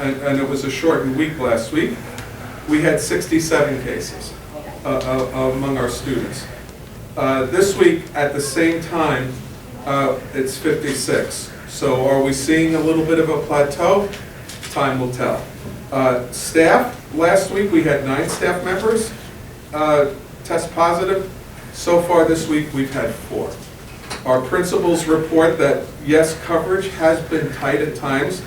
and it was a shortened week last week, we had 67 cases among our students. This week, at the same time, it's 56. So are we seeing a little bit of a plateau? Time will tell. Staff, last week we had 9 staff members test positive. So far this week we've had 4. Our principals report that yes, coverage has been tight at times,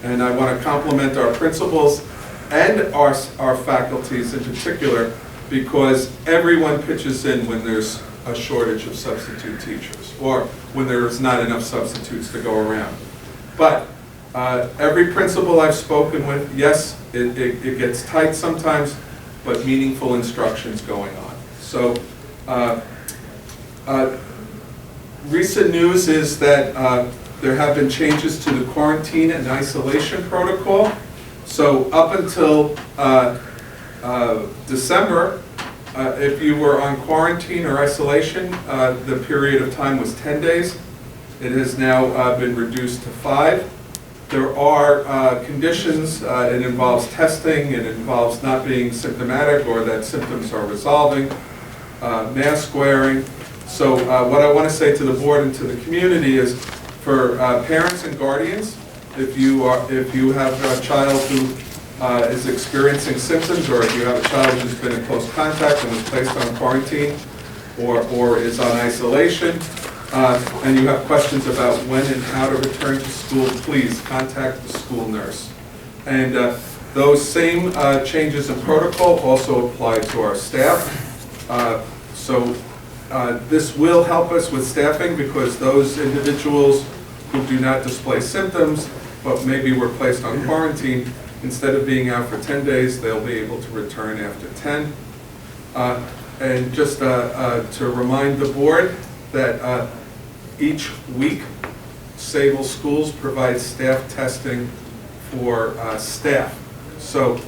and I want to compliment our principals and our faculties in particular, because everyone pitches in when there's a shortage of substitute teachers or when there's not enough substitutes to go around. But every principal I've spoken with, yes, it gets tight sometimes, but meaningful instruction's going on. So recent news is that there have been changes to the quarantine and isolation protocol. So up until December, if you were on quarantine or isolation, the period of time was 10 days. It has now been reduced to 5. There are conditions. It involves testing. It involves not being symptomatic or that symptoms are resolving, mask wearing. So what I want to say to the board and to the community is, for parents and guardians, if you have a child who is experiencing symptoms, or if you have a child who's been in close contact and was placed on quarantine or is on isolation, and you have questions about when and how to return to school, please contact the school nurse. And those same changes in protocol also apply to our staff. So this will help us with staffing, because those individuals who do not display symptoms but maybe were placed on quarantine, instead of being out for 10 days, they'll be able to return after 10. And just to remind the board that each week, Sayville Schools provides staff testing for staff. So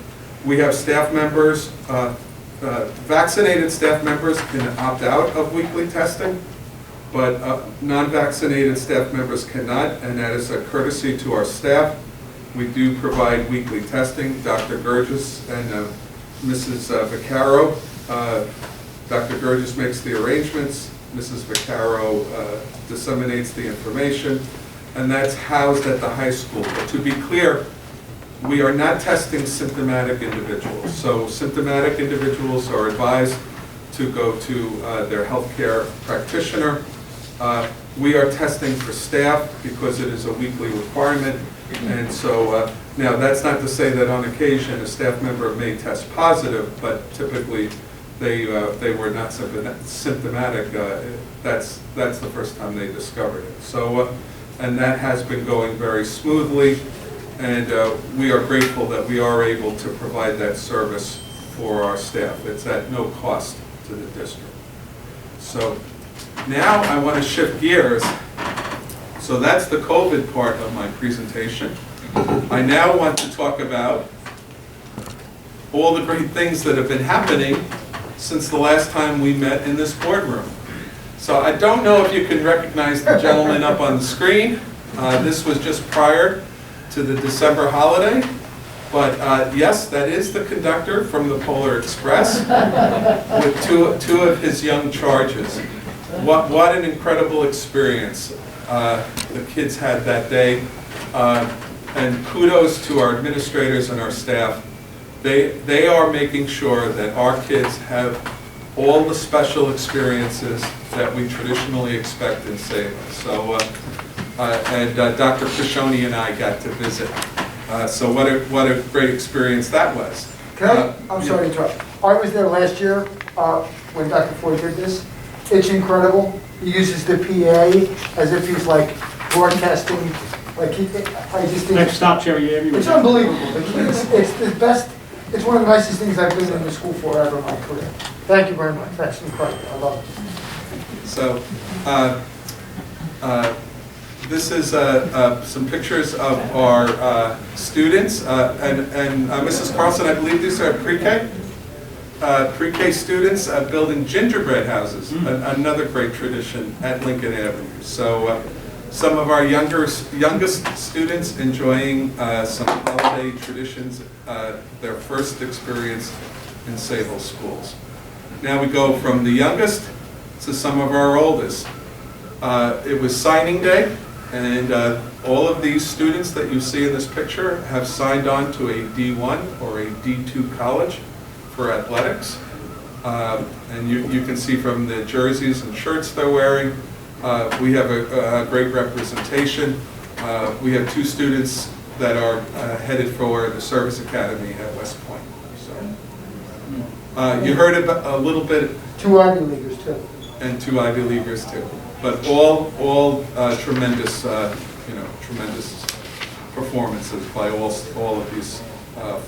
we have staff members, vaccinated staff members can opt out of weekly testing, but non-vaccinated staff members cannot, and that is a courtesy to our staff. We do provide weekly testing. Dr. Gurgis and Mrs. Vaccaro. Dr. Gurgis makes the arrangements. Mrs. Vaccaro disseminates the information, and that's housed at the high school. But to be clear, we are not testing symptomatic individuals. So symptomatic individuals are advised to go to their healthcare practitioner. We are testing for staff because it is a weekly requirement. And so now that's not to say that on occasion a staff member may test positive, but typically they were not symptomatic. That's the first time they discovered it. So and that has been going very smoothly, and we are grateful that we are able to provide that service for our staff. It's at no cost to the district. So now I want to shift gears. So that's the COVID part of my presentation. I now want to talk about all the great things that have been happening since the last time we met in this boardroom. So I don't know if you can recognize the gentleman up on the screen. This was just prior to the December holiday. But yes, that is the conductor from the Polar Express with two of his young charges. What an incredible experience the kids had that day. And kudos to our administrators and our staff. They are making sure that our kids have all the special experiences that we traditionally expect in Sayville. So, and Dr. Piccioni and I got to visit. So what a great experience that was. I'm sorry to interrupt. I was there last year when Dr. Floyd did this. It's incredible. He uses the PA as if he's like broadcasting. Like I just think Next stop, Jerry. it's unbelievable. It's the best. It's one of the nicest things I've been in the school for ever in my career. Thank you very much. That's incredible. I love it. So this is some pictures of our students, and Mrs. Carlson, I believe these are pre-K? Pre-K students building gingerbread houses, another great tradition at Lincoln Avenue. So Some of our youngest students enjoying some holiday traditions, their first experience in Sayville schools. Now we go from the youngest to some of our oldest. It was signing day, and all of these students that you see in this picture have signed on to a D1 or a D2 college for athletics. And you can see from the jerseys and shirts they're wearing, we have a great representation. We have 2 students that are headed for the Service Academy at West Point. So, you heard about a little bit. 2 Ivy Leaguers too. And 2 Ivy Leaguers too. But all tremendous, tremendous performances by all of these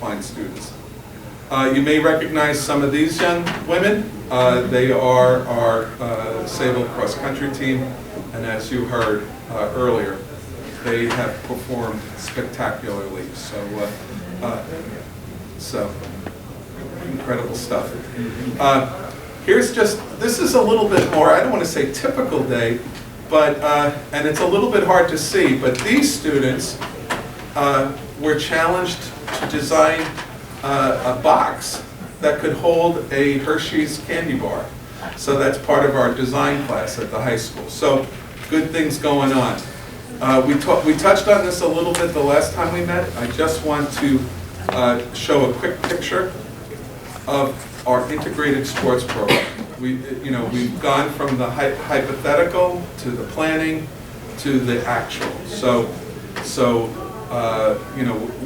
fine students. You may recognize some of these young women. They are our Sayville cross-country team, and as you heard earlier, they have performed spectacularly. So incredible stuff. This is a little bit more, I don't want to say typical day, but, and it's a little bit hard to see, but these students were challenged to design a box that could hold a Hershey's candy bar. So that's part of our design class at the high school. So good things going on. We touched on this a little bit the last time we met. I just want to show a quick picture of our integrated sports program. We've gone from the hypothetical to the planning to the actual.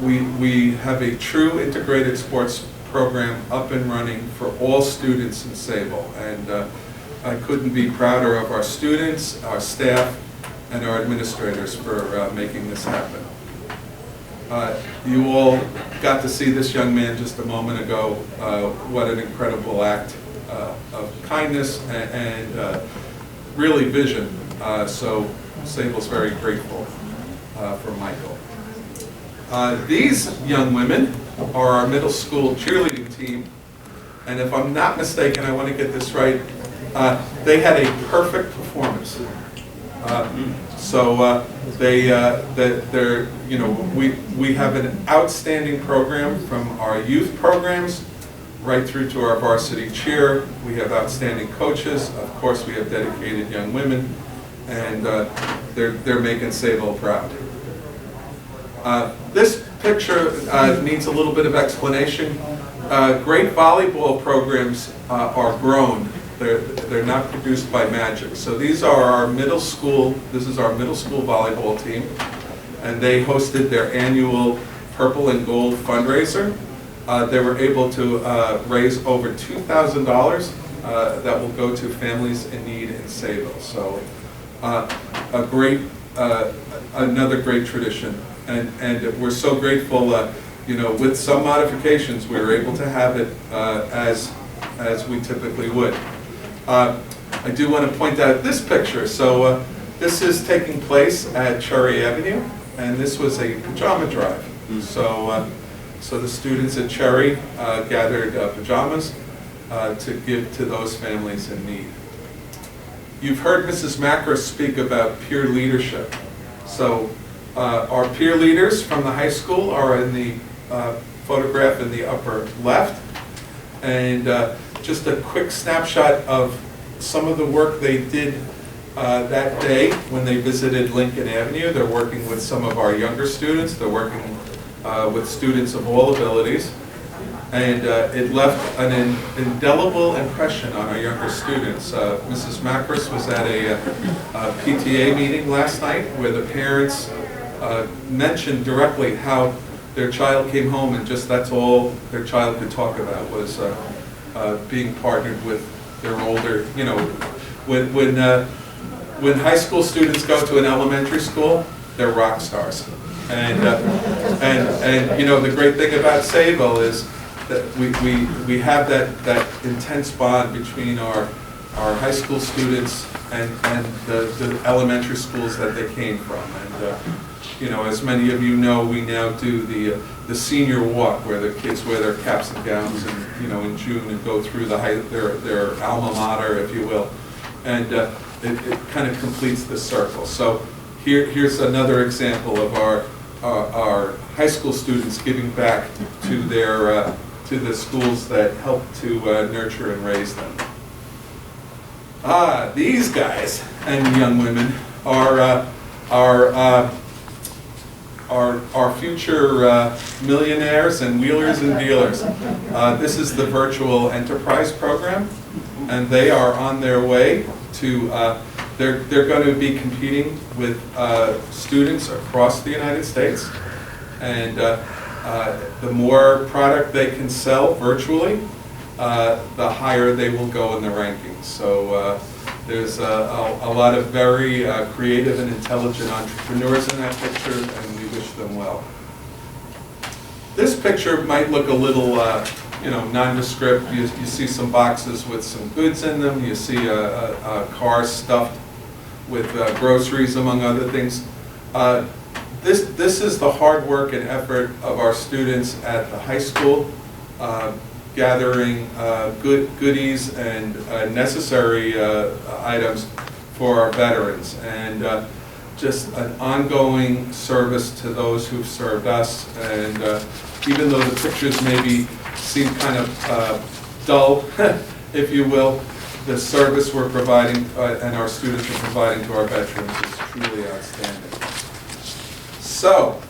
We have a true integrated sports program up and running for all students in Sayville, and I couldn't be prouder of our students, our staff, and our administrators for making this happen. You all got to see this young man just a moment ago. What an incredible act of kindness and really vision. So Sayville's very grateful for Michael. These young women are our middle school cheerleading team, and if I'm not mistaken, I want to get this right, they had a perfect performance. We have an outstanding program from our youth programs right through to our varsity cheer. We have outstanding coaches. Of course, we have dedicated young women, and they're making Sayville proud. This picture needs a little bit of explanation. Great volleyball programs are grown. They're not produced by magic. So these are our middle school, this is our middle school volleyball team, and they hosted their annual Purple and Gold fundraiser. They were able to raise over $2,000 that will go to families in need in Sayville. So another great tradition. And we're so grateful, with some modifications, we were able to have it as we typically would. I do want to point out this picture. So this is taking place at Cherry Avenue, and this was a pajama drive. So the students at Cherry gathered pajamas to give to those families in need. You've heard Mrs. Macro speak about peer leadership. So our peer leaders from the high school are in the photograph in the upper left. And just a quick snapshot of some of the work they did that day when they visited Lincoln Avenue. They're working with some of our younger students. They're working with students of all abilities. And it left an indelible impression on our younger students. Mrs. Macros was at a PTA meeting last night where the parents mentioned directly how their child came home and just that's all their child could talk about was being partnered with their older, when high school students go to an elementary school, they're rock stars. And the great thing about Sayville is that we have that intense bond between our high school students and the elementary schools that they came from. And as many of you know, we now do the senior walk where the kids wear their caps and gowns and in June and go through their alma mater, if you will, and it kind of completes the circle. So Here's another example of our high school students giving back to to the schools that help to nurture and raise them. These guys and young women are our future millionaires and wheelers and dealers. This is the virtual enterprise program, and they are on their way to, they're going to be competing with students across the United States. And the more product they can sell virtually, the higher they will go in the rankings. So there's a lot of very creative and intelligent entrepreneurs in that picture, and we wish them well. This picture might look a little, nondescript. You see some boxes with some goods in them. You see a car stuffed with groceries, among other things. This is the hard work and effort of our students at the high school, gathering goodies and necessary items for our veterans, and just an ongoing service to those who've served us. And even though the pictures maybe seem kind of dull, if you will, the service we're providing and our students are providing to our veterans is truly outstanding. So,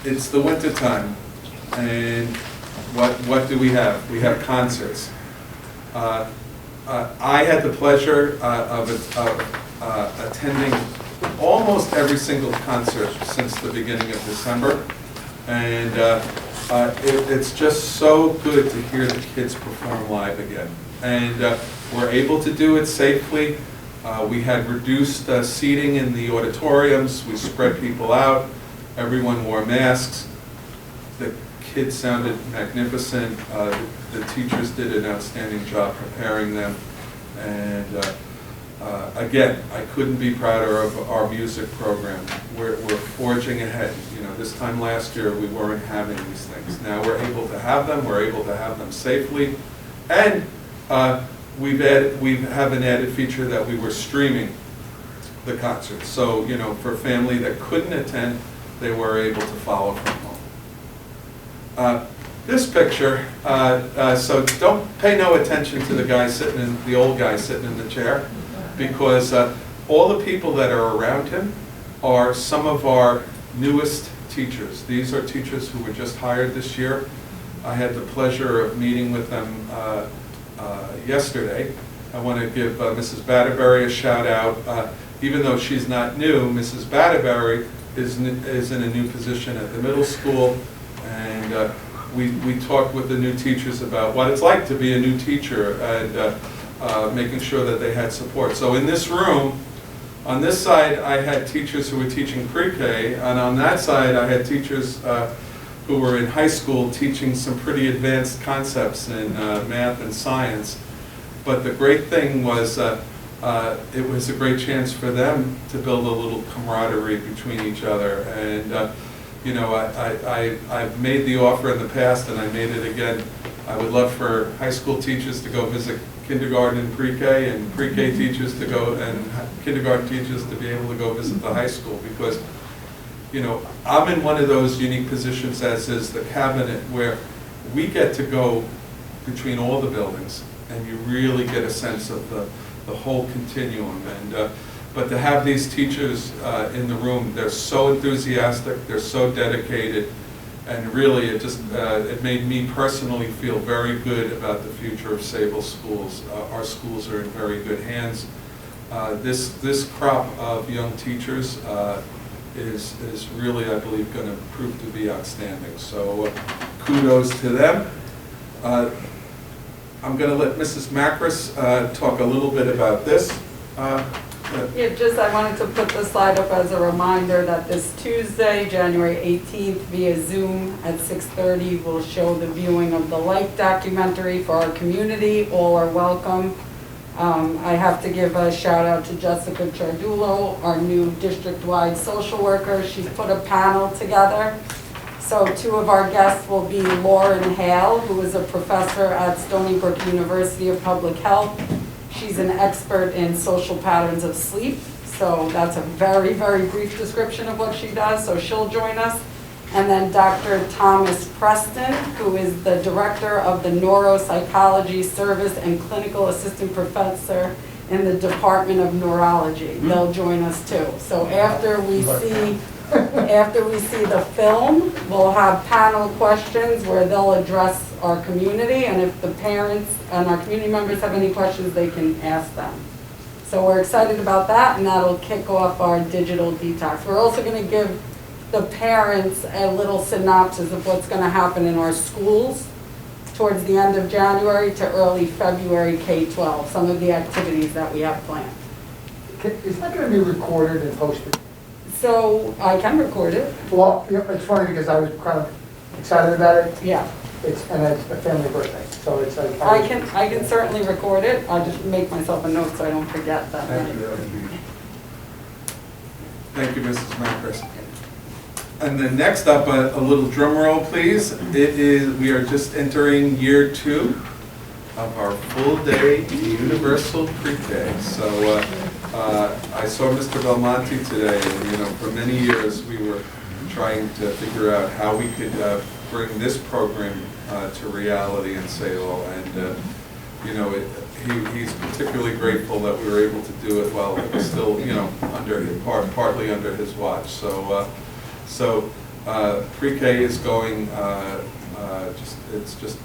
it's the winter time, and what do we have? We have concerts. I had the pleasure of attending almost every single concert since the beginning of December, and it's just so good to hear the kids perform live again. And we're able to do it safely. We had reduced seating in the auditoriums. We spread people out. Everyone wore masks. The kids sounded magnificent. The teachers did an outstanding job preparing them. And again, I couldn't be prouder of our music program. We're forging ahead. This time last year we weren't having these things. Now we're able to have them. We're able to have them safely. And we have an added feature that we were streaming the concert. So, for a family that couldn't attend, they were able to follow from home. This picture, so don't pay no attention to the old guy sitting in the chair, because all the people that are around him are some of our newest teachers. These are teachers who were just hired this year. I had the pleasure of meeting with them yesterday. I want to give Mrs. Batterberry a shout out. Even though she's not new, Mrs. Batterberry is in a new position at the middle school, and we talked with the new teachers about what it's like to be a new teacher, and making sure that they had support. So in this room, on this side I had teachers who were teaching pre-K, and on that side I had teachers who were in high school teaching some pretty advanced concepts in math and science. But the great thing was it was a great chance for them to build a little camaraderie between each other. And I've made the offer in the past, and I made it again. I would love for high school teachers to go visit kindergarten and pre-K, and pre-K teachers to go, and kindergarten teachers to be able to go visit the high school, because I'm in one of those unique positions, as is the cabinet, where we get to go between all the buildings, and you really get a sense of the whole continuum. And but to have these teachers in the room, they're so enthusiastic, they're so dedicated, and really it made me personally feel very good about the future of Sayville schools. Our schools are in very good hands. This crop of young teachers is really, I believe, going to prove to be outstanding. So kudos to them. I'm going to let Mrs. Macris talk a little bit about this. I wanted to put the slide up as a reminder that this Tuesday, January 18th, via Zoom at 6:30, we'll show the viewing of the Life documentary for our community. All are welcome. I have to give a shout out to Jessica Chardulo, our new district-wide social worker. She's put a panel together. So two of our guests will be Lauren Hale, who is a professor at Stony Brook University of Public Health. She's an expert in social patterns of sleep. So that's a very, very brief description of what she does, so she'll join us. And then Dr. Thomas Preston, who is the Director of the Neuropsychology Service and Clinical Assistant Professor in the Department of Neurology. They'll join us too. So after we see the film, we'll have panel questions where they'll address our community, and if the parents and our community members have any questions, they can ask them. So we're excited about that, and that'll kick off our digital detox. We're also going to give the parents a little synopsis of what's going to happen in our schools towards the end of January to early February K-12, some of the activities that we have planned. Is that going to be recorded and posted? So I can record it. Well, you know, it's funny because I was kind of excited about it. Yeah, It's a family birthday, so it's like. I can certainly record it. I'll just make myself a note so I don't forget that. Thank you, Mrs. Marcus. And then next up, a little drum roll, please. We are just entering year 2 of our full-day universal pre-K. So I saw Mr. Belmonte today, and for many years we were trying to figure out how we could bring this program to reality in Sayville, and he's particularly grateful that we were able to do it while it was still partly under his watch. So pre-K is going it's just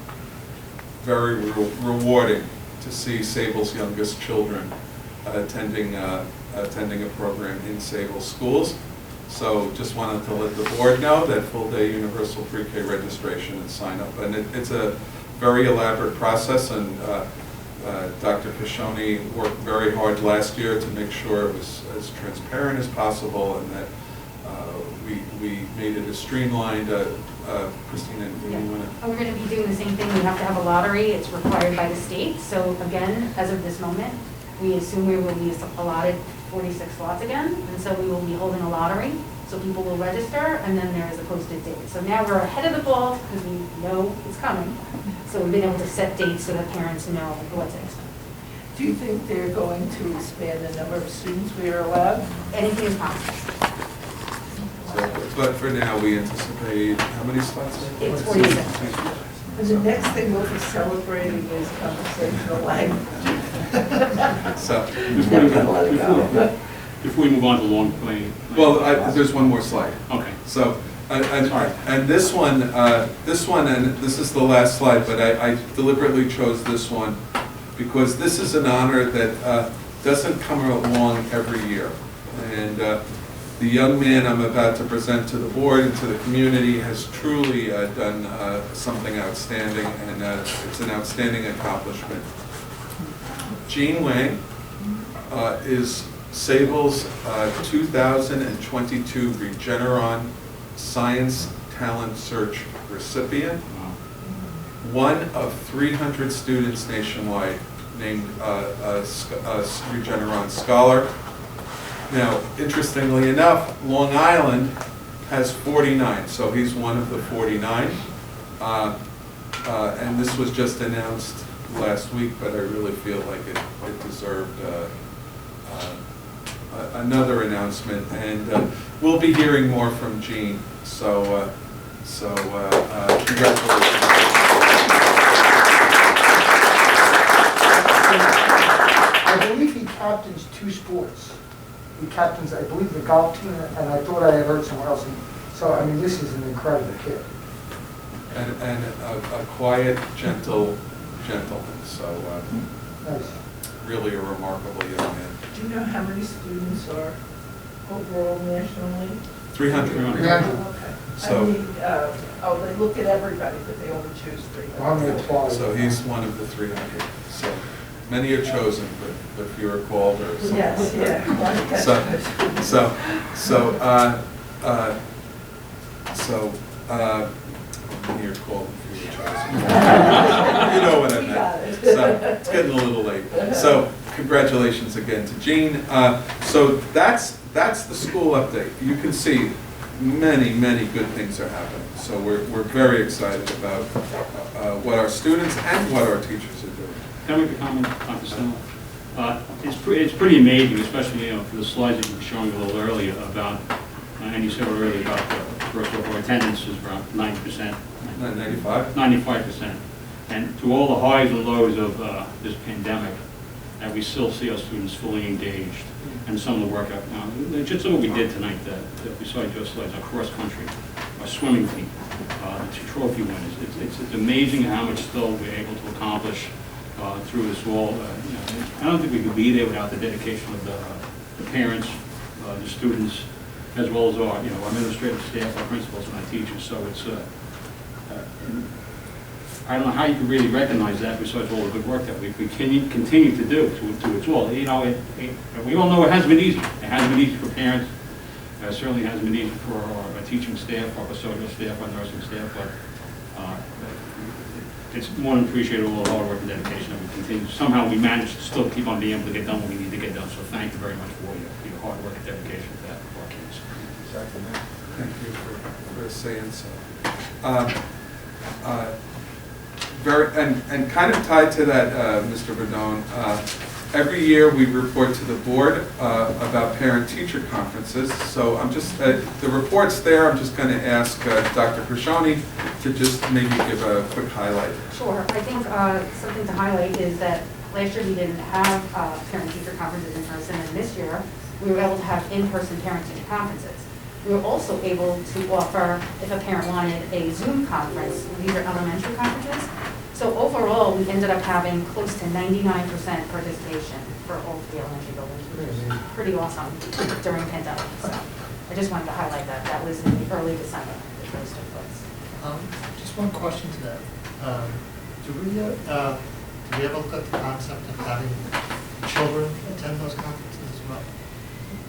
very rewarding to see Sayville's youngest children attending a program in Sayville schools. So just wanted to let the board know that full-day universal pre-K registration and sign up. And it's a very elaborate process, and Dr. Pashoni worked very hard last year to make sure it was as transparent as possible, and that we made it as streamlined. Christina, do you want to? We're going to be doing the same thing. We have to have a lottery. It's required by the state. So again, as of this moment, we assume we will be allotted 46 slots again. And so we will be holding a lottery. So people will register, and then there is a posted date. So now we're ahead of the ball because we know it's coming. So we've been able to set dates so that parents know what to expect. Do you think they're going to expand the number of students we are allowed? Anything is possible. But for now, we anticipate, how many slots? It's 46. And the next thing we'll be celebrating is conversational language. So, Never gonna let it go. Before we move on to long play. well, there's one more slide. Okay. So, and this one, and this is the last slide, but I deliberately chose this one because this is an honor that doesn't come along every year. And the young man I'm about to present to the board and to the community has truly done something outstanding, and it's an outstanding accomplishment. Gene Wang is Sayville's 2022 Regeneron Science Talent Search recipient, one of 300 students nationwide named Regeneron Scholar. Now, interestingly enough, Long Island has 49, so he's one of the 49. And this was just announced last week, but I really feel like it deserved another announcement. And we'll be hearing more from Gene, so congratulations. I believe he captains 2 sports. He captains, I believe, the golf team, and I thought I had heard somewhere else. So, I mean, this is an incredible kid. And a quiet, gentle gentleman, so Nice. really a remarkable young man. Do you know how many students are overall nationally? 300. Yeah. Okay. So- I mean, they look at everybody, but they only choose 300. Well, I'm going to applaud. So he's one of the 300. So many are chosen, but few are called or something. Yes, yeah. Many are called and few are chosen. You know what I meant. So it's getting a little late. So congratulations again to Gene. So that's the school update. You can see many good things are happening. So we're very excited about what our students and what our teachers are doing. Can I make a comment, Dr. Snell? It's pretty amazing, especially, for the slides that you were showing a little earlier about, and you said earlier about first of all, attendance is around 90%. 95? 95%. And through all the highs and lows of this pandemic, that we still see our students fully engaged and some of the work. Just some of what we did tonight, that we saw in your slides, our cross country, our swimming team, the 2 trophy winners. It's amazing how much still we're able to accomplish through this all. I don't think we could be there without the dedication of the parents, the students, as well as our administrative staff, our principals, and our teachers. So it's I don't know how you can really recognize that besides all the good work that we continue to do to its all. We all know it hasn't been easy. It hasn't been easy for parents. It certainly hasn't been easy for our teaching staff, our custodial staff, our nursing staff, but it's more than appreciated all the hard work and dedication that we continue. Somehow we managed to still keep on being able to get done what we need to get done. So thank you very much for your hard work and dedication to that for our kids. Thank you for saying so. And kind of tied to that, Mr. Badone, every year we report to the board about parent-teacher conferences. So I'm just, the report's there, I'm just going to ask Dr. Krishani to just maybe give a quick highlight. Sure. I think something to highlight is that last year we didn't have parent-teacher conferences in person, and this year we were able to have in-person parent-teacher conferences. We were also able to offer, if a parent wanted, a Zoom conference. These are elementary conferences. So overall, we ended up having close to 99% participation for all 3 elementary buildings, which was pretty awesome during pandemic. So I just wanted to highlight that. That was in early December that those took place. Just one question to that. Do we ever look at the concept of having children attend those conferences as well?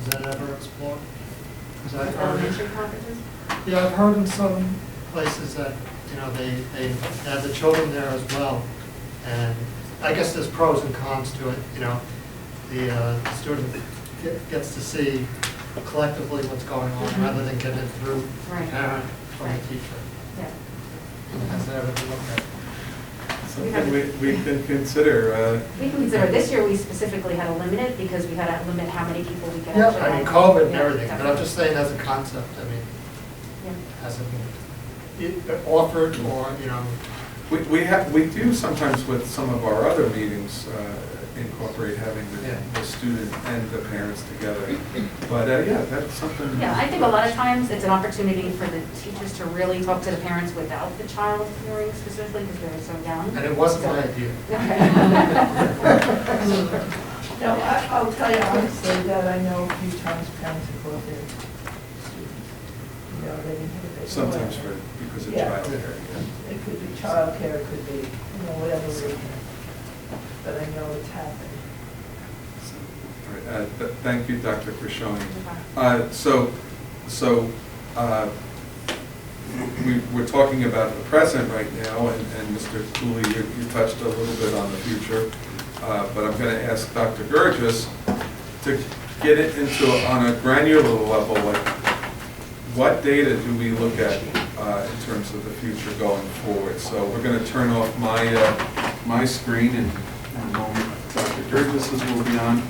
Is that ever explored? Elementary conferences? Yeah, I've heard in some places that, they have the children there as well. And I guess there's pros and cons to it, the student gets to see collectively what's going on rather than getting it through the parent from the teacher. Yeah. Has that ever been looked at? Something we can consider. We can consider. This year, we specifically had to limit it because we had to limit how many people we could Yeah, actually. I mean, COVID and Yeah, everything, but I'm definitely. just saying as a concept, Yeah. has it been offered or, We do sometimes with some of our other meetings incorporate having the student and the parents together. But yeah, that's something. Yeah, I think a lot of times it's an opportunity for the teachers to really talk to the parents without the child hearing specifically because they're so young. and it wasn't my idea. No, I'll tell you honestly that I know a few times parents have brought their students. They didn't have it. Sometimes because of Yeah. childcare. It could be childcare, it could be, whatever reason. But I know it's happened. All right, thank you, Dr. Krishoni. We're talking about the present right now, and Mr. Cooley, you touched a little bit on the future, but I'm going to ask Dr. Gurgis to get it on a granular level, like what data do we look at in terms of the future going forward? So we're going to turn off my screen in a moment. Dr. Gurgis's will be on.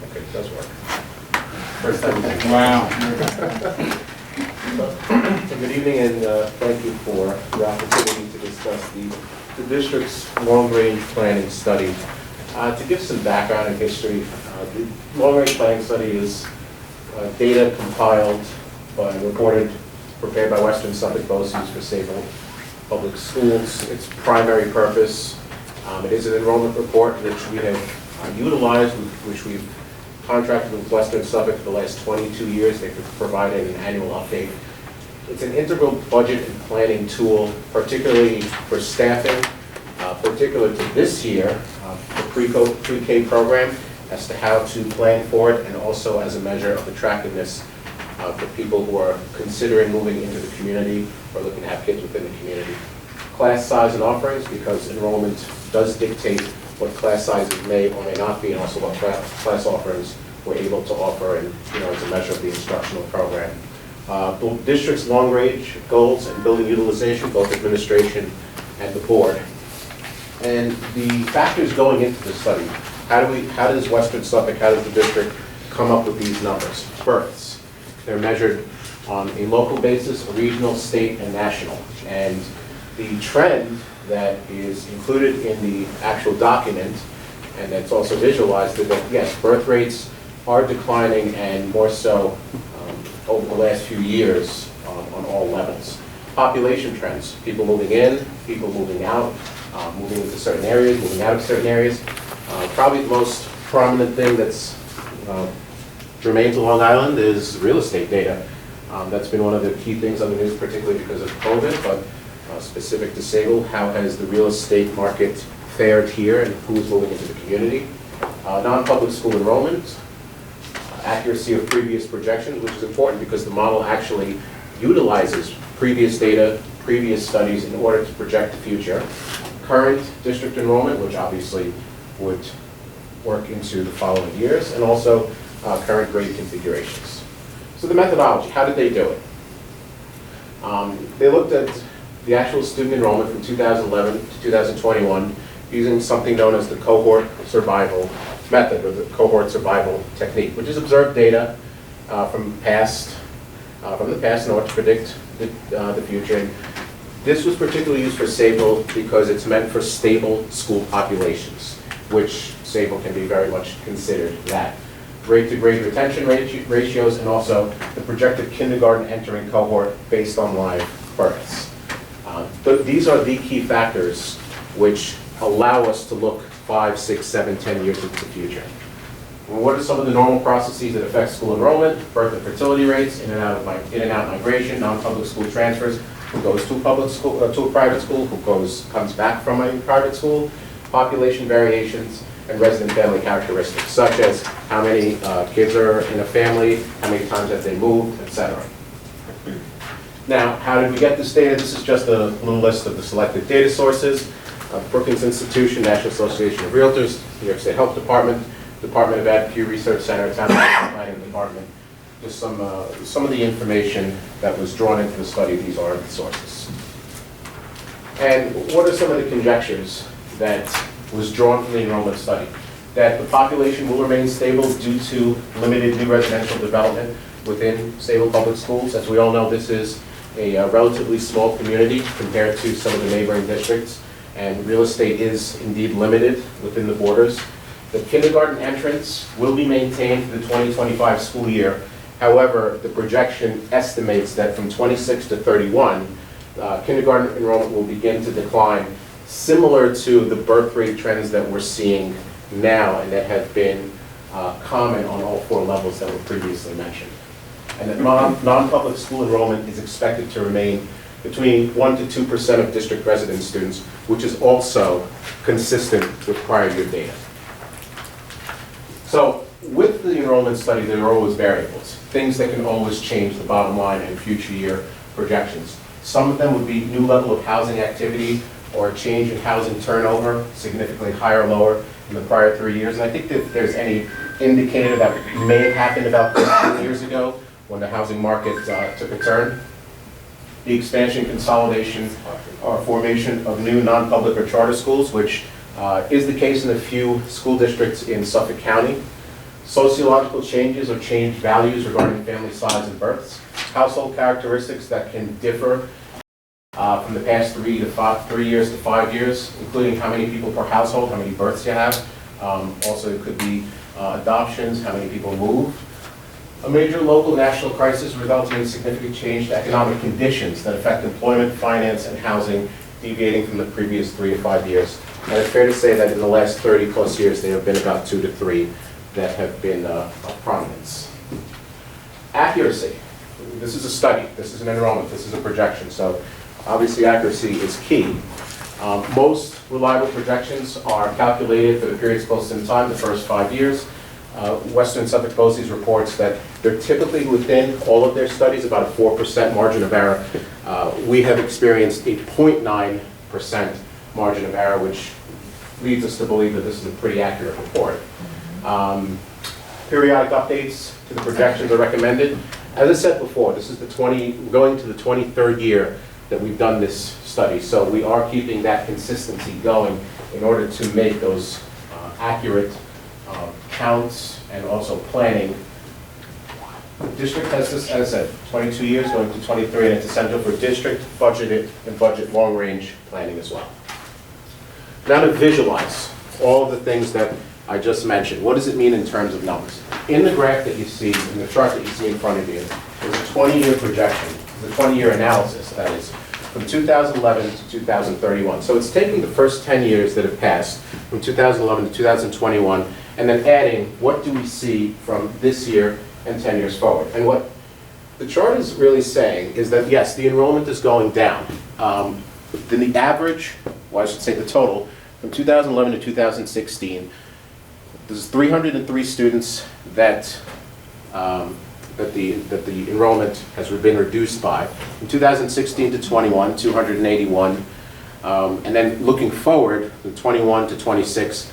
Okay, it does work. First time. Wow. So good evening, and thank you for the opportunity to discuss the district's long-range planning study. To give some background and history, the long-range planning study is data compiled prepared by Western Suffolk BOCES for Sayville Public Schools. Its primary purpose It is an enrollment report which we have utilized, which we've contracted with Western Suffolk for the last 22 years. They've provided an annual update. It's an integral budget and planning tool, particularly for staffing, particular to this year, the pre-K program, as to how to plan for it, and also as a measure of attractiveness for people who are considering moving into the community or looking to have kids within the community. Class size and offerings, because enrollment does dictate what class sizes may or may not be, and also what class offerings we're able to offer, and as a measure of the instructional program. Both district's long-range goals and building utilization, both administration and the board. And the factors going into the study, how does Western Suffolk, how does the district come up with these numbers? Births. They're measured on a local basis, a regional, state, and national. And the trend that is included in the actual document, and that's also visualized, is that yes, birth rates are declining, and more so over the last few years on all levels. Population trends, people moving in, people moving out, moving into certain areas, moving out of certain areas. Probably the most prominent thing that's germane to Long Island is real estate data. That's been one of the key things on the news, particularly because of COVID, but specific to Sayville, how has the real estate market fared here and who's moving into the community? Non-public school enrollment, accuracy of previous projections, which is important because the model actually utilizes previous data, previous studies in order to project the future. Current district enrollment, which obviously would work into the following years, and also current grade configurations. So the methodology, how did they do it? They looked at the actual student enrollment from 2011 to 2021 using something known as the cohort survival method, or the cohort survival technique, which is observed data from the past in order to predict the future. And this was particularly used for Sayville because it's meant for stable school populations, which Sayville can be very much considered that. Grade to grade retention ratios, and also the projected kindergarten entering cohort based on live births. These are the key factors which allow us to look 5, 6, 7, 10 years into the future. Well, what are some of the normal processes that affect school enrollment? Birth and fertility rates, in and out migration, non-public school transfers, who goes to a public school, to a private school, who comes back from a private school, population variations, and resident family characteristics, such as how many kids are in a family, how many times have they moved, etc. Now, how did we get this data? This is just a little list of the selected data sources. Brookings Institution, National Association of Realtors, New York State Health Department, Department of Ed, Pew Research Center, Town Planning Department. Just some of the information that was drawn into the study. These are the sources. And what are some of the conjectures that was drawn from the enrollment study? That the population will remain stable due to limited new residential development within Sayville Public Schools. As we all know, this is a relatively small community compared to some of the neighboring districts, and real estate is indeed limited within the borders. The kindergarten entrance will be maintained for the 2025 school year. However, the projection estimates that from 26 to 31, kindergarten enrollment will begin to decline, similar to the birth rate trends that we're seeing now and that have been common on all 4 levels that were previously mentioned. And that non-public school enrollment is expected to remain between 1% to 2% of district resident students, which is also consistent with prior year data. So with the enrollment study, there are always variables, things that can always change the bottom line and future year projections. Some of them would be new level of housing activity or a change in housing turnover, significantly higher or lower in the prior 3 years. And I think that if there's any indicator that may have happened about 15 years ago when the housing market took a turn, the expansion, consolidation, or formation of new non-public or charter schools, which is the case in a few school districts in Suffolk County. Sociological changes or changed values regarding family size and births. Household characteristics that can differ from the past 3 years to 5 years, including how many people per household, how many births you have. Also, it could be adoptions, how many people move. A major local national crisis resulting in significant change to economic conditions that affect employment, finance, and housing, deviating from the previous 3 to 5 years. And it's fair to say that in the last 30-plus years, there have been about 2 to 3 that have been of prominence. Accuracy. This is a study. This is an enrollment. This is a projection. So obviously accuracy is key. Most reliable projections are calculated for the periods closest in time, the first 5 years. Western Suffolk BOCES reports that they're typically within all of their studies about a 4% margin of error. We have experienced a 0.9% margin of error, which leads us to believe that this is a pretty accurate report. Periodic updates to the projections are recommended. As I said before, this is going to the 23rd year that we've done this study, so we are keeping that consistency going in order to make those accurate counts and also planning. The district has this, as I said, 22 years, going to 23, and it's essential for district budgeted and budget long-range planning as well. Now to visualize all of the things that I just mentioned. What does it mean in terms of numbers? In the graph that you see, in the chart that you see in front of you, is a 20-year projection, the 20-year analysis, that is, from 2011 to 2031. So it's taking the first 10 years that have passed, from 2011 to 2021, and then adding what do we see from this year and 10 years forward. And what the chart is really saying is that, yes, the enrollment is going down. Then the average, well, I should say the total, from 2011 to 2016, there's 303 students that the enrollment has been reduced by. From 2016 to 21, 281. And then looking forward, from 21 to 26,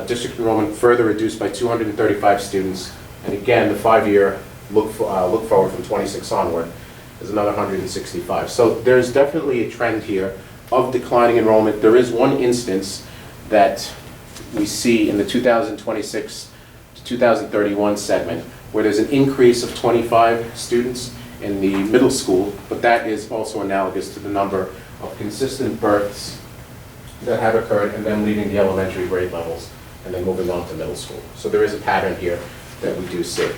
district enrollment further reduced by 235 students. And again, the 5-year look forward from 26 onward is another 165. So there's definitely a trend here of declining enrollment. There is one instance that we see in the 2026 to 2031 segment where there's an increase of 25 students in the middle school, but that is also analogous to the number of consistent births that have occurred and then leaving the elementary grade levels and then moving on to middle school. So there is a pattern here that we do see.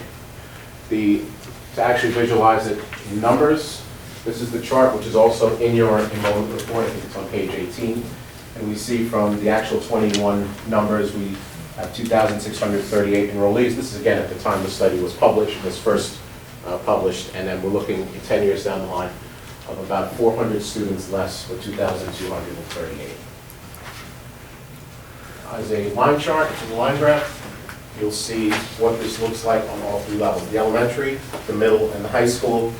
To actually visualize it in numbers, this is the chart which is also in your enrollment report. I think it's on page 18. And we see from the actual 21 numbers, we have 2,638 enrollees. This is again at the time the study was published, was first published, and then we're looking at 10 years down the line of about 400 students less with 2,238. As a line chart, in the line graph, you'll see what this looks like on all 3 levels, the elementary, the middle, and the high school.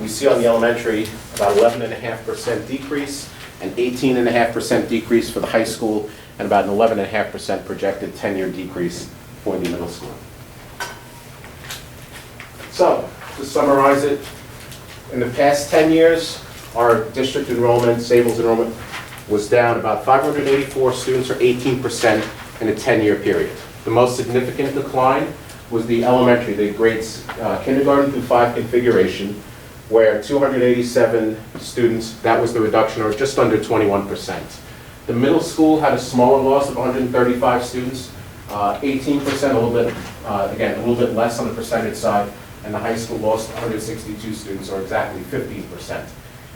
We see on the elementary about 11.5% decrease, an 18.5% decrease for the high school, and about an 11.5% projected 10-year decrease for the middle school. So, to summarize it, in the past 10 years, our district enrollment, Sayville's enrollment, was down about 584 students, or 18% in a 10-year period. The most significant decline was the elementary, the grades kindergarten through 5 configuration, where 287 students, that was the reduction, or just under 21%. The middle school had a smaller loss of 135 students, 18%, a little bit, again, a little bit less on the percentage side, and the high school lost 162 students, or exactly 15%.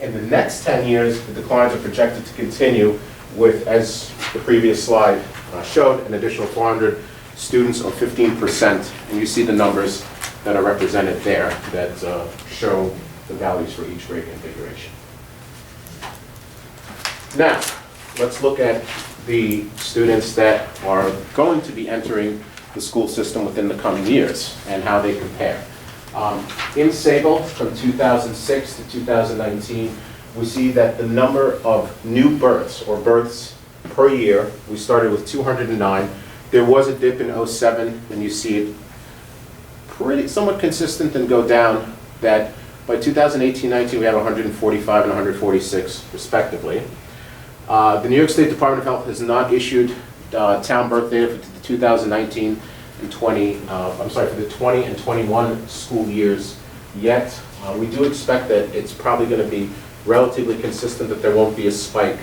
In the next 10 years, the declines are projected to continue with, as the previous slide showed, an additional 400 students, or 15%, and you see the numbers that are represented there that show the values for each grade configuration. Now, let's look at the students that are going to be entering the school system within the coming years and how they compare. In Sayville, from 2006 to 2019, we see that the number of new births, or births per year, we started with 209. There was a dip in 07, and you see it pretty somewhat consistent and go down, that by 2018-19 we have 145 and 146 respectively. The New York State Department of Health has not issued town birth data for the 2019 and 20, for the 20 and 21 school years yet. We do expect that it's probably going to be relatively consistent, that there won't be a spike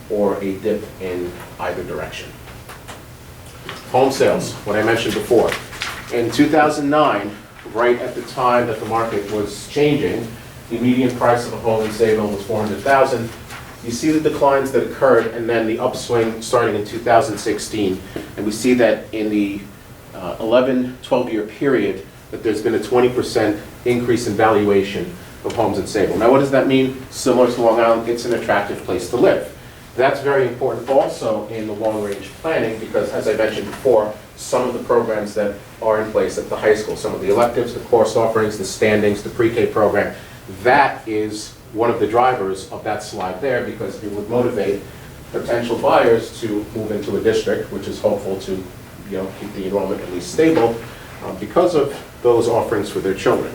or a dip in either direction. Home sales, what I mentioned before. In 2009, right at the time that the market was changing, the median price of a home in Sayville was $400,000. you see the declines that occurred and then the upswing starting in 2016. And we see that in the 11, 12-year period that there's been a 20% increase in valuation of homes in Sayville. Now, what does that mean? Similar to Long Island, it's an attractive place to live. That's very important also in the long-range planning because, as I mentioned before, some of the programs that are in place at the high school, some of the electives, the course offerings, the standings, the pre-K program, that is one of the drivers of that slide there because it would motivate potential buyers to move into a district, which is hopeful to keep the enrollment at least stable because of those offerings for their children.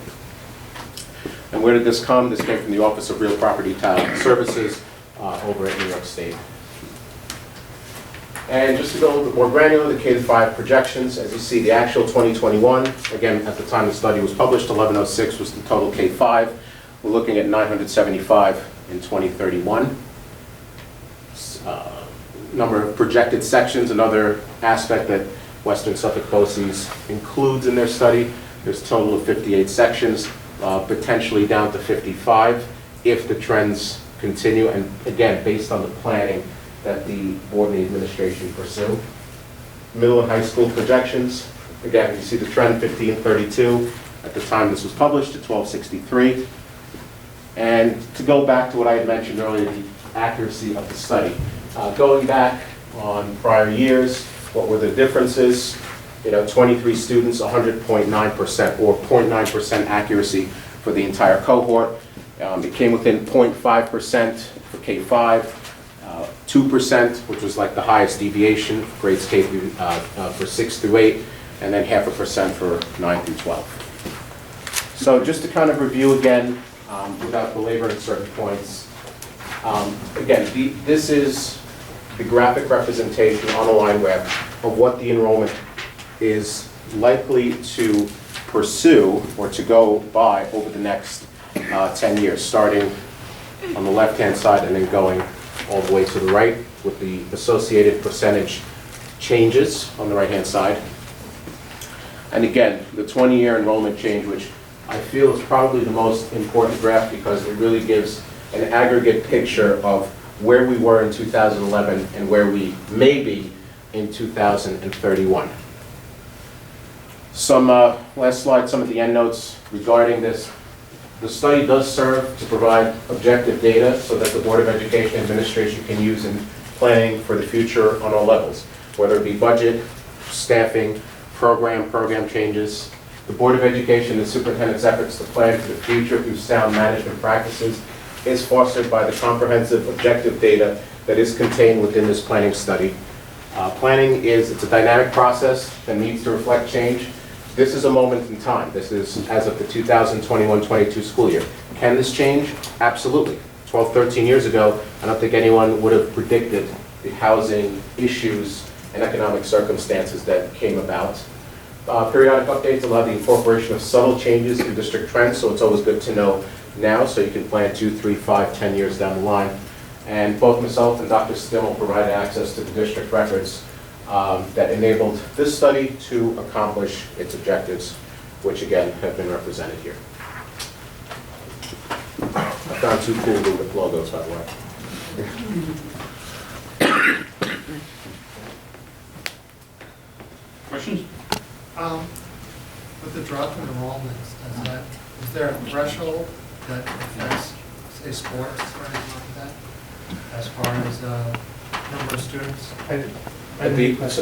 And where did this come? This came from the Office of Real Property Tax Services over at New York State. And just to go a little bit more granular, the K-5 projections, as you see, the actual 2021, again, at the time the study was published, 1106 was the total K-5. We're looking at 975 in 2031. Number of projected sections, another aspect that Western Suffolk BOCES includes in their study. There's a total of 58 sections, potentially down to 55 if the trends continue, and again, based on the planning that the board and the administration pursue. Middle and high school projections, again, you see the trend 1532 at the time this was published at 1263. And to go back to what I had mentioned earlier, the accuracy of the study. Going back on prior years, what were the differences? 23 students, 100.9% or 0.9% accuracy for the entire cohort. It came within 0.5% for K-5, 2%, which was like the highest deviation, grades K through, for 6 through 8, and then 0.5% for 9 through 12. So just to kind of review again, without belaboring certain points, again, this is the graphic representation on a line web of what the enrollment is likely to pursue or to go by over the next 10 years, starting on the left-hand side and then going all the way to the right with the associated percentage changes on the right-hand side. And again, the 20-year enrollment change, which I feel is probably the most important graph because it really gives an aggregate picture of where we were in 2011 and where we may be in 2031. Some last slide, some of the end notes regarding this. The study does serve to provide objective data so that the Board of Education Administration can use in planning for the future on all levels, whether it be budget, staffing, program changes. The Board of Education and superintendent's efforts to plan for the future through sound management practices is fostered by the comprehensive objective data that is contained within this planning study. Planning it's a dynamic process that needs to reflect change. This is a moment in time. This is as of the 2021-22 school year. Can this change? Absolutely. 12, 13 years ago, I don't think anyone would have predicted the housing issues and economic circumstances that came about. Periodic updates allow the incorporation of subtle changes in district trends, so it's always good to know now so you can plan 2, 3, 5, 10 years down the line. And both myself and Dr. Stimmel provided access to the district records that enabled this study to accomplish its objectives, which again have been represented here. I found 2 cool little logos, by the way. Questions? With the drop in enrollments, is there a threshold that affects, say, sports or anything like that, as far as number of students?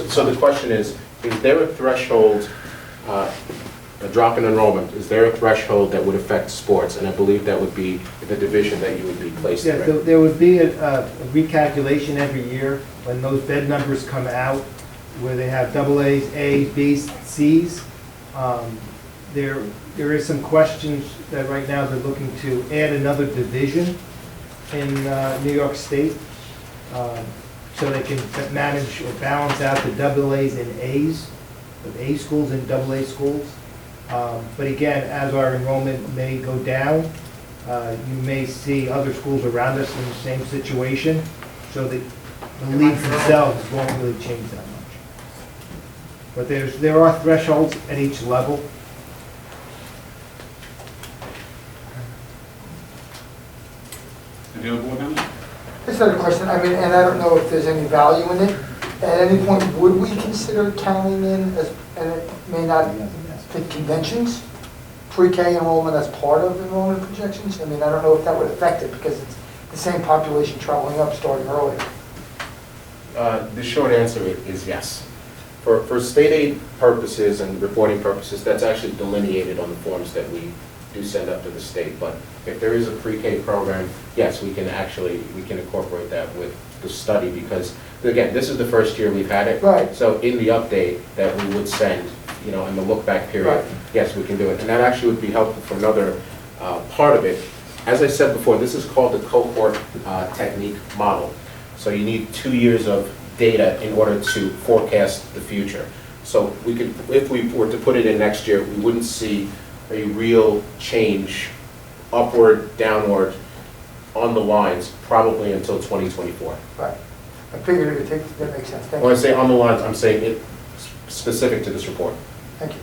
So the question is there a threshold, a drop in enrollment, is there a threshold that would affect sports? And I believe that would be the division that you would be placed in. Yeah, there would be a recalculation every year when those bed numbers come out, where they have AA's, A's, B's, C's. There is some questions that right now they're looking to add another division in New York State, so they can manage or balance out the AA's and A's, the A schools and AA schools. But again, as our enrollment may go down, you may see other schools around us in the same situation, so that the leagues themselves won't really change that much. But there are thresholds at each level. Any other board members? Just had a question, I mean, and I don't know if there's any value in it. At any point, would we consider counting in, as, and it may not fit conventions, pre-K enrollment as part of enrollment projections? I mean, I don't know if that would affect it, because it's the same population traveling up, starting earlier. The short answer is yes. For state aid purposes and reporting purposes, that's actually delineated on the forms that we do send up to the state. But if there is a pre-K program, yes, we can incorporate that with the study, because, again, this is the first year we've had it. Right. So in the update that we would send, you know, in the look-back period, Right. yes, we can do it. And that actually would be helpful for another part of it. As I said before, this is called the cohort technique model. So you need 2 years of data in order to forecast the future. So we could, if we were to put it in next year, we wouldn't see a real change upward, downward on the lines probably until 2024. Right. I figured it would take, that makes sense. Thank When I you. say on the lines, I'm saying it specific to this report. Thank you.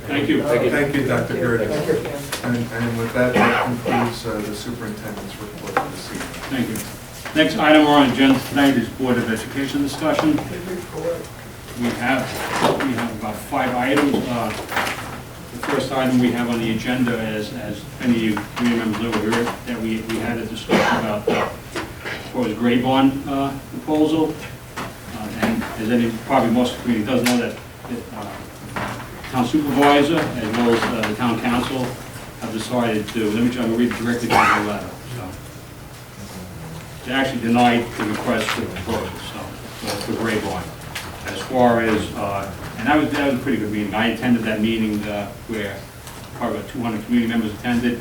Thank you. Thank you. Thank you, Dr. Gurdy. Thank you. And with that, that concludes the superintendent's report for this evening. Thank you. Next item on our agenda tonight is Board of Education discussion. We have about 5 items. The first item we have on the agenda is, as many of you community members know here, that we had a discussion about the proposed gray bond proposal. And as probably most of the community does know, that town supervisor as well as the town council have decided to, I'm going to read directly from the letter. So, they actually denied the request for the proposal, so for gray bond. As far as, and that was a pretty good meeting. I attended that meeting where probably about 200 community members attended.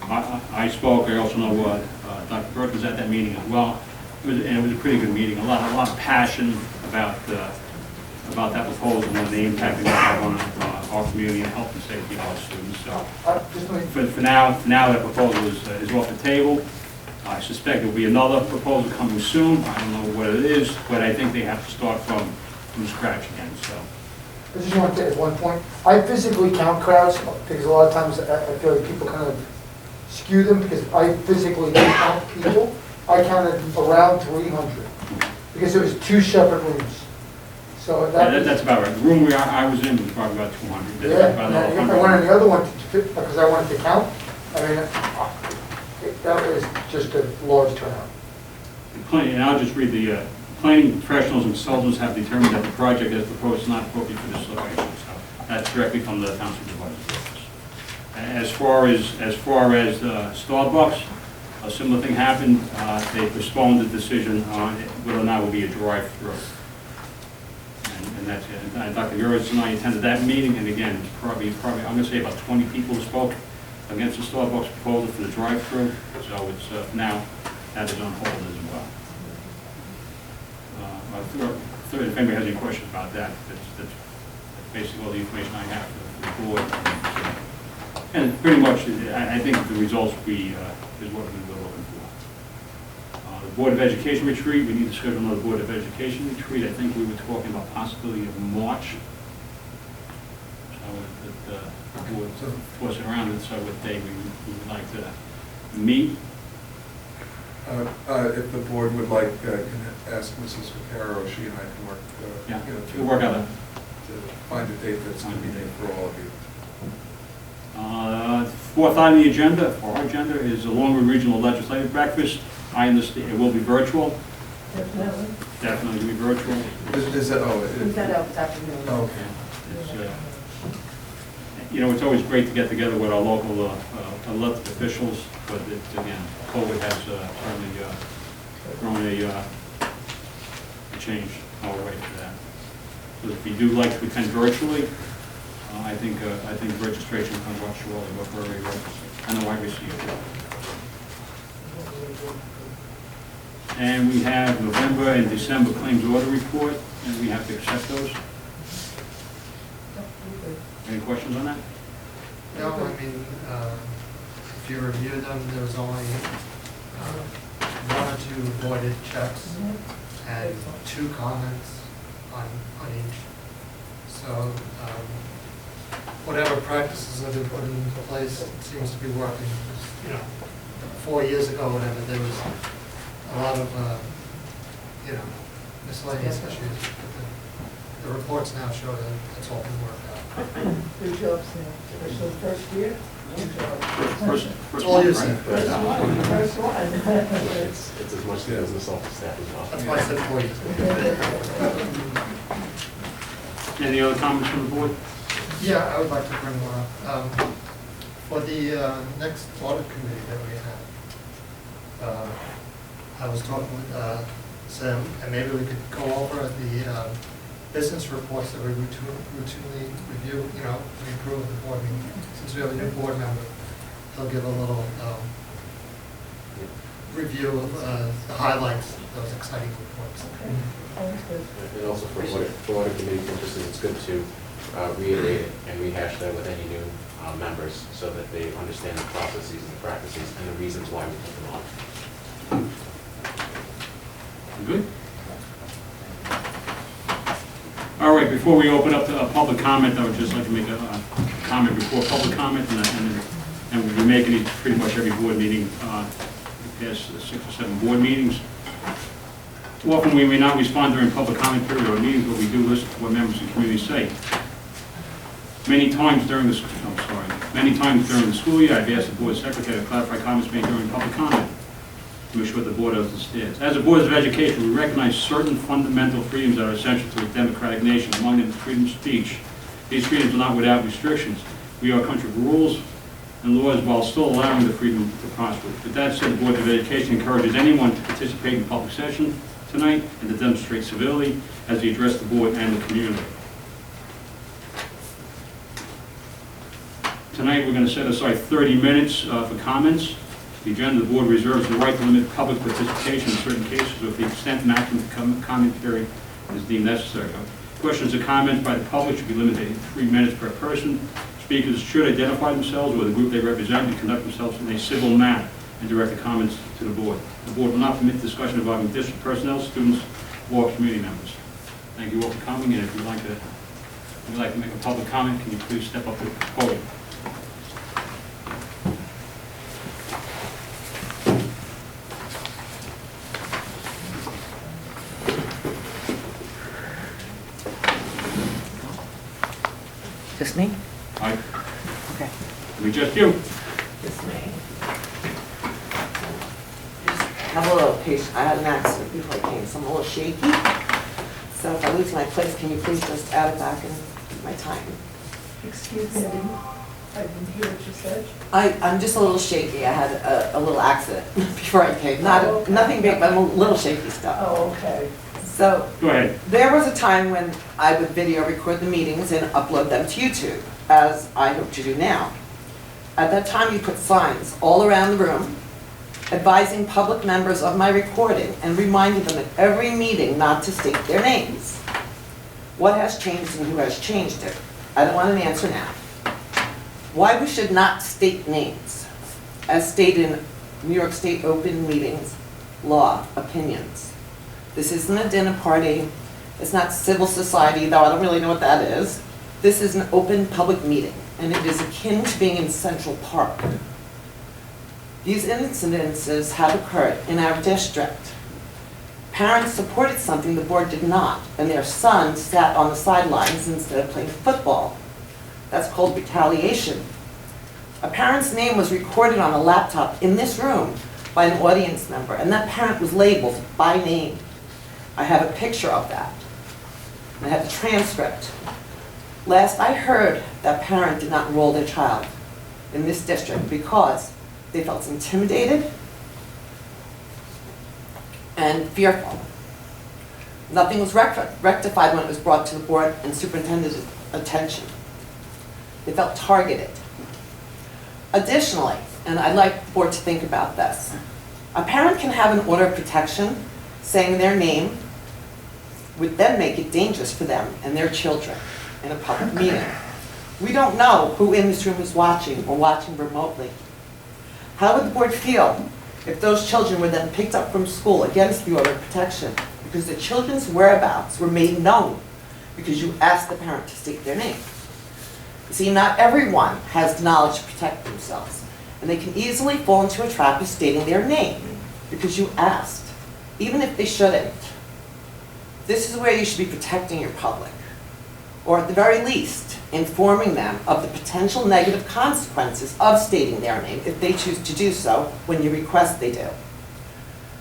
I spoke. I also know Dr. Burke was at that meeting as well. And it was a pretty good meeting. A lot of passion about that proposal and the impact it will have on our community and health and safety of our students. So for now that proposal is off the table. I suspect there will be another proposal coming soon. I don't know what it is, but I think they have to start from scratch again. So I just want to add one point. I physically count crowds because a lot of times I feel like people kind of skew them because I physically count people. I counted around 300 because it was 2 separate rooms. So that's about right. The room I was in was probably about 200. Yeah, About and I went in the other one because I wanted to count. I mean, that was just a large turnout. And I'll just read the planning professionals and consultants have determined that the project as proposed is not appropriate for this location. So that's directly from the town supervisor's office. As far as Starbucks, a similar thing happened. They postponed the decision on whether or not it will be a drive-through. And that's it. And Dr. Uritz and I attended that meeting, and again, it's probably I'm going to say about 20 people spoke against the Starbucks proposal for the drive-through. So it's now that is on hold as well. Third, if anybody has any questions about that, that's basically all the information I have for the board. And pretty much, I think the results is what we were looking for. The Board of Education retreat, we need to schedule another Board of Education retreat. I think we were talking about possibility of March. So the board force it around and decide what day we would like to meet. If the board would like, can ask Mrs. Vaccaro, she and I can work, Yeah, you know, we'll work out to find a date that's convenient for all of you. Fourth item on the agenda, for our agenda, is the Longwood Regional Legislative Breakfast. I understand it will be virtual. Definitely. Definitely will be virtual. Is that, We sent out this afternoon. oh, okay. It's, you know, it's always great to get together with our local elected officials, but it's, again, COVID has certainly thrown a change our way for that. So if you do like to attend virtually, I think registration comes up shortly, but we're very registered. I know I received it. And we have November and December claims order report, and we have to accept those. Any questions on that? No, I mean, if you review them, there was only 1 or 2 voided checks and 2 comments on each. So whatever practices have been put into place seems to be working. You know, 4 years ago, whatever, there was a lot of, miscellaneous issues. But the reports now show that it's all been worked out. Good job, Sam. This is the first year? Good job. First All one, you right? said. First one, first one. It's as much the business office staff as well. That's why I said 4 years. Any other comments from the board? Yeah, I would like to bring one up. For the next audit committee that we have, I was talking with Sam, and maybe we could go over the business reports that we routinely review, we approve the board meeting. Since we have a new board member, he'll give a little review of the highlights of those exciting reports. Okay, sounds good. And also for audit committee purposes, it's good to reiterate it and rehash that with any new members so that they understand the processes and the practices and the reasons why we put them on. Good? All right, before we open up to public comment, I would just like to make a comment before public comment, and we've been making it pretty much every board meeting, the past 6 or 7 board meetings. Often we may not respond during public comment period or meetings, but we do listen to what members of the community say. Many times during the school year, I've asked the board secretary to clarify comments made during public comment to ensure the board understands. As a Board of Education, we recognize certain fundamental freedoms that are essential to a democratic nation, among them freedom of speech. These freedoms are not without restrictions. We are a country of rules and laws while still allowing the freedom to prosper. With that said, the Board of Education encourages anyone to participate in public session tonight and to demonstrate civility as they address the board and the community. Tonight, we're going to set aside 30 minutes for comments. The agenda of the board reserves the right to limit public participation in certain cases with the extent maximum comment period is deemed necessary. Questions or comments by the public should be limited to 3 minutes per person. Speakers should identify themselves or the group they represent and conduct themselves in a civil manner and direct the comments to the board. The board will not permit discussion involving district personnel, students, or community members. Thank you all for coming, and if you'd like to make a public comment, can you please step up to the podium? Just me? Aye. Okay. We just you. Just me. Just have a little patience. I had an accident before I came, so I'm a little shaky. So if I lose my place, can you please just add it back in my time? Excuse me, I didn't hear what you said. I'm just a little shaky. I had a little accident before I came. Oh, okay. Nothing big, but I'm a little shaky stuff. Oh, okay. So Go ahead. there was a time when I would video record the meetings and upload them to YouTube, as I hope to do now. At that time, you put signs all around the room advising public members of my recording and reminding them at every meeting not to state their names. What has changed and who has changed it? I don't want an answer now. Why we should not state names, as stated in New York State open meetings law opinions. This isn't a dinner party. It's not civil society, though I don't really know what that is. This is an open public meeting, and it is akin to being in Central Park. These incidences have occurred in our district. Parents supported something the board did not, and their son sat on the sidelines instead of playing football. That's called retaliation. A parent's name was recorded on a laptop in this room by an audience member, and that parent was labeled by name. I have a picture of that. I have the transcript. Last I heard, that parent did not enroll their child in this district because they felt intimidated and fearful. Nothing was rectified when it was brought to the board and superintendent's attention. They felt targeted. Additionally, and I'd like the board to think about this, a parent can have an order of protection saying their name would then make it dangerous for them and their children in a public meeting. We don't know who in this room is watching or watching remotely. How would the board feel if those children were then picked up from school against the order of protection because the children's whereabouts were made known because you asked the parent to state their name? See, not everyone has the knowledge to protect themselves, and they can easily fall into a trap of stating their name because you asked, even if they shouldn't. This is where you should be protecting your public, or at the very least, informing them of the potential negative consequences of stating their name if they choose to do so when you request they do,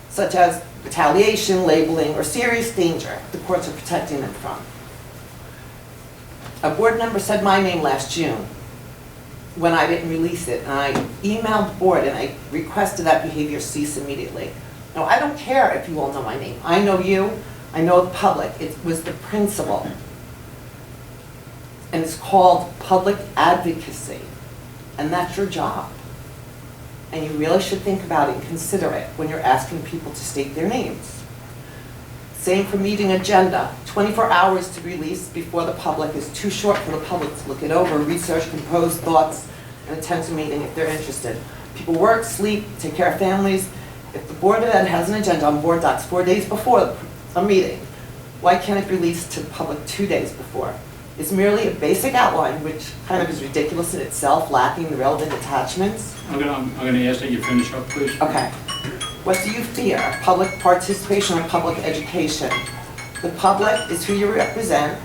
such as retaliation, labeling, or serious danger the courts are protecting them from. A board member said my name last June when I didn't release it, and I emailed the board and I requested that behavior cease immediately. Now, I don't care if you all know my name. I know you, I know the public. It was the principle. And it's called public advocacy, and that's your job. And you really should think about it and consider it when you're asking people to state their names. Same for meeting agenda. 24 hours to release before the public is too short for the public to look it over, research, compose thoughts, and attend a meeting if they're interested. People work, sleep, take care of families. If the Board of Ed has an agenda on board docs 4 days before a meeting, why can't it be released to the public 2 days before? It's merely a basic outline, which kind of is ridiculous in itself, lacking the relevant attachments. I'm gonna ask that you finish up, please. Okay. What do you fear? Public participation or public education? The public is who you represent,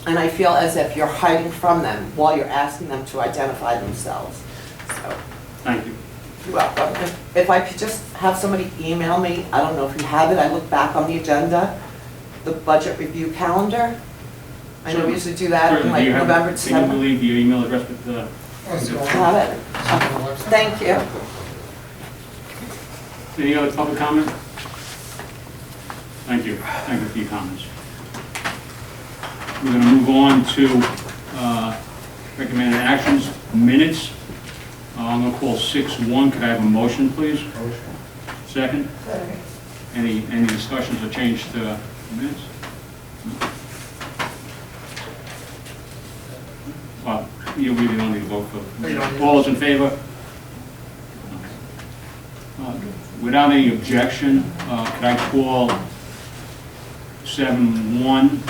and I feel as if you're hiding from them while you're asking them to identify themselves. So, Thank you. you're welcome. If I could just have somebody email me, I don't know if you have it, I look back on the agenda, the budget review calendar. I know we usually do that in Certainly. like Do you have- November, Can December. you leave your email address with the? Have it. Thank you. Any other public comment? Thank you. Thank you for your comments. We're going to move on to recommended actions, minutes. I'm going to call 6-1. Could I have a motion, please? Motion. Second? Second. Any discussions or change to minutes? Well, you really don't need to vote for. You don't need- All those in favor? Without any objection, could I call 7-1,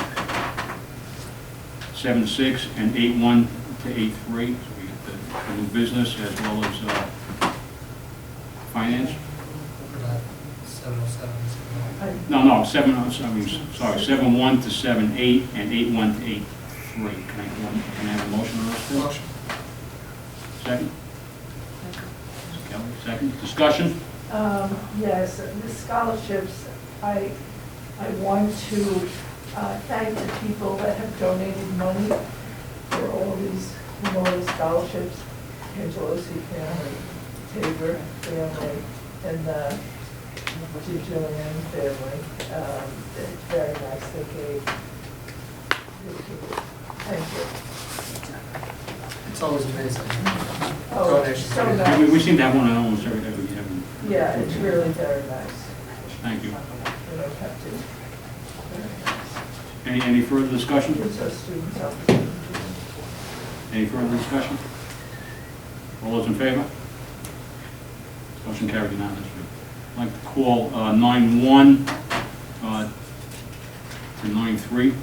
7-6, and 8-1 to 8-3? So we get the new business as well as finance? 707. No, 7-1 to 7-8, and 8-1 to 8-3. Can I have a motion on those two? Motion. Second? Kelly, second. Discussion? Yes, the scholarships, I want to thank the people that have donated money for all these memorial scholarships, Angelosi family, Tabor family, and the Julian family. It's very nice they gave. Thank you. It's always amazing. Oh, Donations. so We nice. seem to have one on almost every Yeah, it's really very nice. Thank you. You don't have to. Very nice. Any further discussion? Gives our students opportunities. Any further discussion? All those in favor? Motion carried unanimously. I'd like to call 9-1 to 9-3.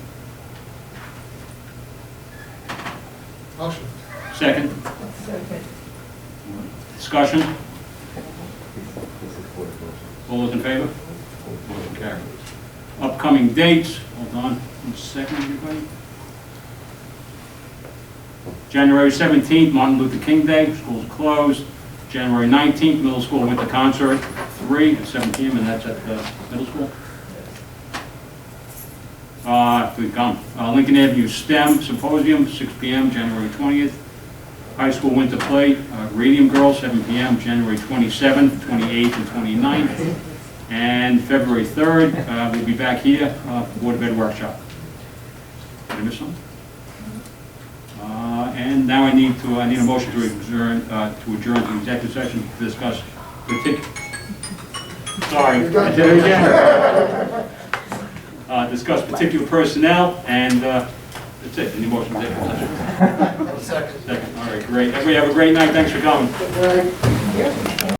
Motion. Second. Second. Discussion? All those in favor? Motion carried. Upcoming dates, hold on one second, everybody. January 17th, Martin Luther King Day, schools closed. January 19th, middle school winter concert, 3 at 7 p.m., and that's at the middle school. Please come. Lincoln Avenue STEM Symposium, 6 p.m., January 20th. High school winter play, Radium Girls, 7 p.m., January 27th, 28th, and 29th. And February 3rd, we'll be back here for Board of Ed workshop. Did I miss something? And now I need a motion to adjourn to the executive session to discuss sorry, I did it again. Discuss particular personnel, and that's it. Any motion to executive session? Second. Second. All right, great. Everybody have a great night. Thanks for coming. Right.